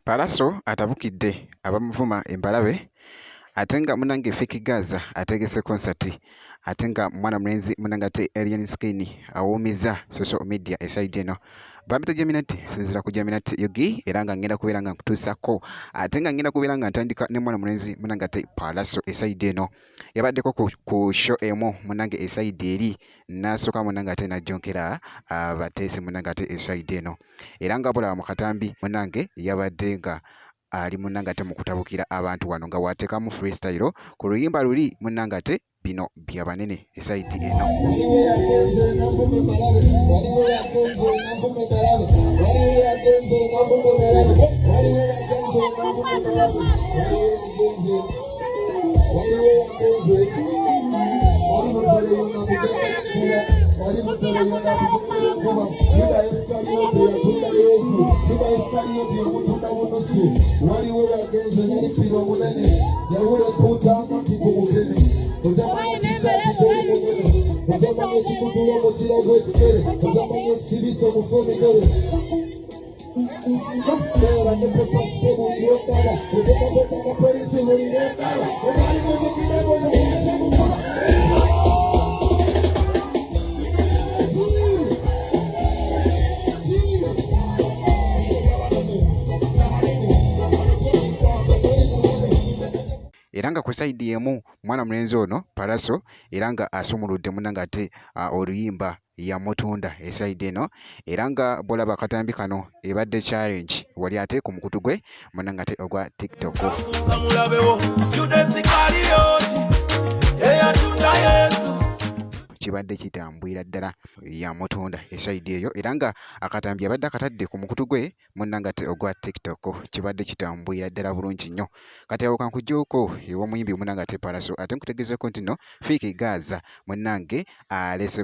Palaso atabukidde abamuvuma embalabe ate nga munnange Fake Gaza ategese konsati ate nga mwana mulenzi munnange ate Alien Skin awuumiza social media eside eno bampita Geminati sinzira ku Geminati yogi era nga ngenda kubeera nga nkutuusako ate nga ngenda kubeera nga ntandika ne mwana mulenzi munnange ate Palaso eside eno yabaddeko ku show emu munnange eside eri n'asooka munnange ate n'ajjonkera abateesi munnange ate eside eno era nga bulaba mu katambi munnange yabadde nga ali munnange ate mu kutabukira abantu wano nga wateekamu freestyle ku luyimba luli munnange ate bino bya banene eside eno. Era nga ku side emu mwana mulenzi ono Palaso era nga asumuludde munnange ate oluyimba yamutunda eside eno era nga bolaba akatambi kano ebadde challenge wali ate ku mukutu gwe munnange ate ogwa TikTok. Kibadde kitambwira ddala yamutunda eside eyo era nga akatambi abadde akatadde ku mukutu gwe munnange ate ogwa TikTok kibadde kitambwira ddala bulungi nnyo. Kati awo kankuggyeko ew'omuyimbi munnange ate Palaso ate nkutegeezeko nti nno Fake Gaza munnange alese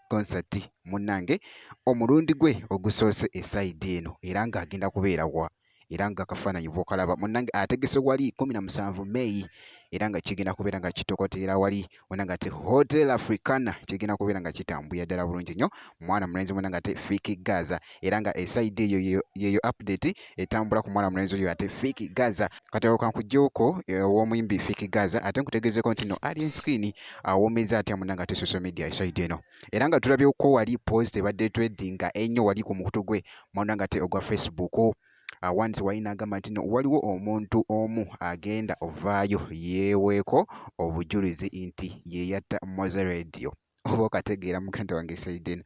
konsati munnange omulundi gwe ogusoose eside eno era ng'agenda kubeera wa era nga akafaananyi bw'okalaba munnange ategese wali 17 May era nga kigenda kubeera nga kitokoteera wali munnange ate Hotel Africana kigenda kubeera nga kitambwira ddala bulungi nnyo mwana mulenzi munnange ate Fake Gaza era nga eside eyo yeyo update etambula ku mwana mulenzi oyo ate Fake Gaza. Kati awo kankuggyeko ew'omuyimbi Fake Gaza ate nkutegeezeko nti no Alien Skin awuumiza atya munnange ate social media eside eno era nga tulabyeko wali post ebadde tweddinga ennyo wali ku mukutu gwe munnange ate ogwa Facebook. Wansi wali n'agamba nti no waliwo omuntu omu agenda ovaayo yeeweeko obujulizi nti ye yatta Moze Radio oba okategeera muganda wange eside eno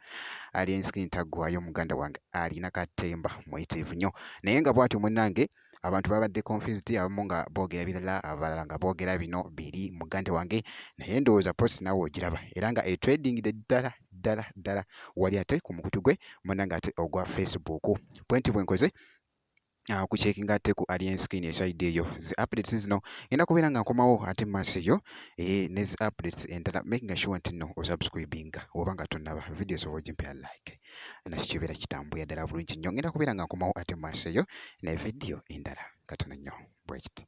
Alien Skin taggwayo muganda wange alina katemba muyitivu nnyo naye nga bw'atyo munnange abantu babadde confused abamu nga boogera birala abalala nga boogera bino biri muganda wange naye ndowooza post naawe ogiraba era nga etwedingidde ddala wali ate ku mukutu gwe munnange ate ogwa Facebook. Point bwenkoze kucekinga ate ku Alien Skin eside eyo zi updates zino ngenda kubeera nga nkomawo ate maaso eyo ne zi updates endala making sure nti no osubscribinga oba nga tonnaba video soba ogimpya like nakyo kibeera kitambwira ddala bulungi nnyo ngenda kubeera nga nkomawo ate maaso eyo ne video endala katono nnyo bwekiti.